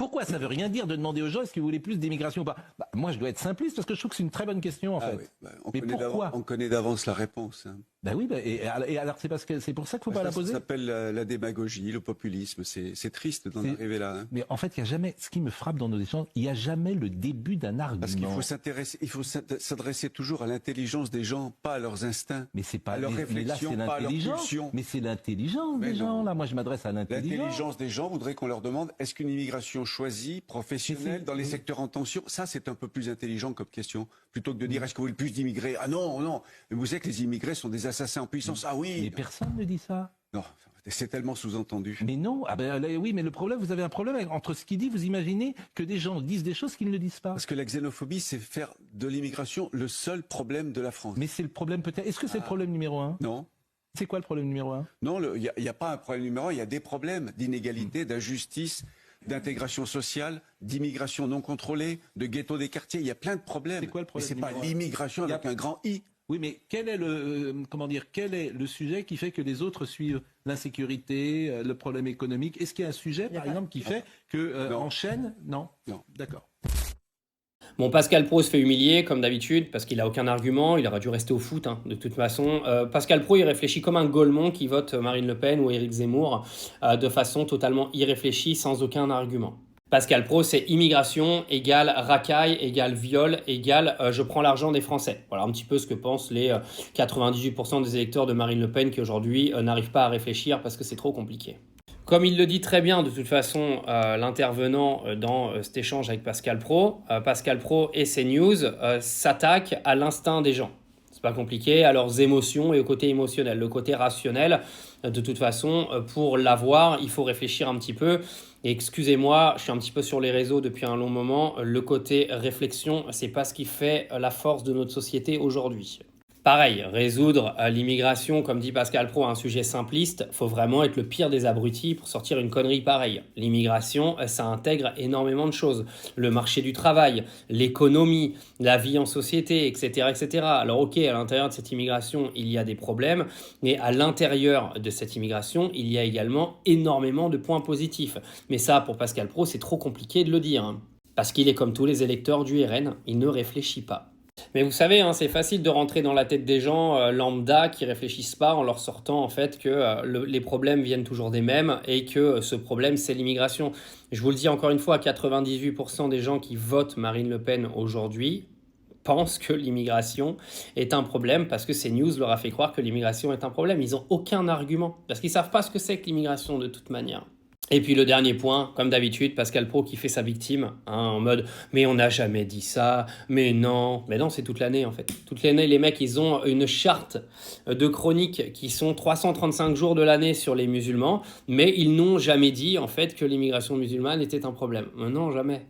Pourquoi ça veut rien dire de demander aux gens est-ce que vous voulez plus d'immigration ou pas? Moi, je dois être simpliste parce que je trouve que c'est une très bonne question en fait. Oui. Mais pourquoi? On connaît d'avance la réponse. Hein. Oui, et alors c'est parce que c'est pour ça qu'il faut pas la poser. Ça s'appelle la démagogie, le populisme. C'est triste d'en arriver là. Hein. Mais en fait, il y a jamais. Ce qui me frappe dans nos échanges, il y a jamais le début d'un argument. Parce qu'il faut s'adresser toujours à l'intelligence des gens, pas à leurs instincts. Mais c'est pas à leur réflexion, pas à leur pulsion. Mais c'est l'intelligence des gens. Là, moi, je m'adresse à l'intelligence. L'intelligence des gens voudrait qu'on leur demande est-ce qu'une immigration choisie, professionnelle, dans les secteurs en tension, ça c'est un peu plus intelligent comme question, plutôt que de dire est-ce que vous voulez plus d'immigrés? Ah non, non. Mais vous savez que les immigrés sont des assassins en puissance. Ah oui. Mais personne ne dit ça. Non. C'est tellement sous-entendu. Mais non, oui, mais le problème, vous avez un problème entre ce qu'il dit, vous imaginez que des gens disent des choses qu'ils ne disent pas. Parce que la xénophobie, c'est faire de l'immigration le seul problème de la France. Mais c'est le problème peut-être. Est-ce que c'est le problème numéro 1? Non. C'est quoi le problème numéro 1? Non, il n'y a pas un problème numéro 1, il y a des problèmes d'inégalité, d'injustice, d'intégration sociale, d'immigration non contrôlée, de ghetto des quartiers. Il y a plein de problèmes. C'est quoi le problème? Mais c'est pas l'immigration avec un grand I. Oui, mais quel est le sujet qui fait que les autres suivent l'insécurité, le problème économique? Est-ce qu'il y a un sujet, par exemple, qui fait que enchaîne? Non. D'accord. Bon, Pascal Praud se fait humilier, comme d'habitude, parce qu'il n'a aucun argument. Il aurait dû rester au foot, de toute façon. Pascal Praud, il réfléchit comme un Golemont qui vote Marine Le Pen ou Éric Zemmour, de façon totalement irréfléchie, sans aucun argument. Pascal Praud, c'est immigration égale racaille, égale viol, égale je prends l'argent des Français. Voilà un petit peu ce que pensent les 98% des électeurs de Marine Le Pen qui aujourd'hui n'arrivent pas à réfléchir parce que c'est trop compliqué. Comme il le dit très bien de toute façon l'intervenant dans cet échange avec Pascal Praud et CNews s'attaquent à l'instinct des gens. C'est pas compliqué, à leurs émotions et au côté émotionnel. Le côté rationnel, de toute façon, pour l'avoir, il faut réfléchir un petit peu. Et excusez-moi, je suis un petit peu sur les réseaux depuis un long moment. Le côté réflexion, c'est pas ce qui fait la force de notre société aujourd'hui. Pareil, résoudre l'immigration, comme dit Pascal Praud, un sujet simpliste, faut vraiment être le pire des abrutis pour sortir une connerie pareille. L'immigration, ça intègre énormément de choses. Le marché du travail, l'économie, la vie en société, etc., etc. Alors ok, à l'intérieur de cette immigration, il y a des problèmes, mais à l'intérieur de cette immigration, il y a également énormément de points positifs. Mais ça, pour Pascal Praud, c'est trop compliqué de le dire. Parce qu'il est comme tous les électeurs du RN, il ne réfléchit pas. Mais vous savez, c'est facile de rentrer dans la tête des gens lambda qui réfléchissent pas en leur sortant en fait que les problèmes viennent toujours des mêmes et que ce problème c'est l'immigration. Je vous le dis encore une fois, 98% des gens qui votent Marine Le Pen aujourd'hui pensent que l'immigration est un problème parce que CNews leur a fait croire que l'immigration est un problème. Ils n'ont aucun argument parce qu'ils savent pas ce que c'est que l'immigration de toute manière. Et puis le dernier point, comme d'habitude, Pascal Praud qui fait sa victime, en mode « mais on n'a jamais dit ça, mais non ». Mais non, c'est toute l'année en fait. Toute l'année, les mecs, ils ont une charte de chroniques qui sont 335 jours de l'année sur les musulmans, mais ils n'ont jamais dit en fait que l'immigration musulmane était un problème. Non, jamais.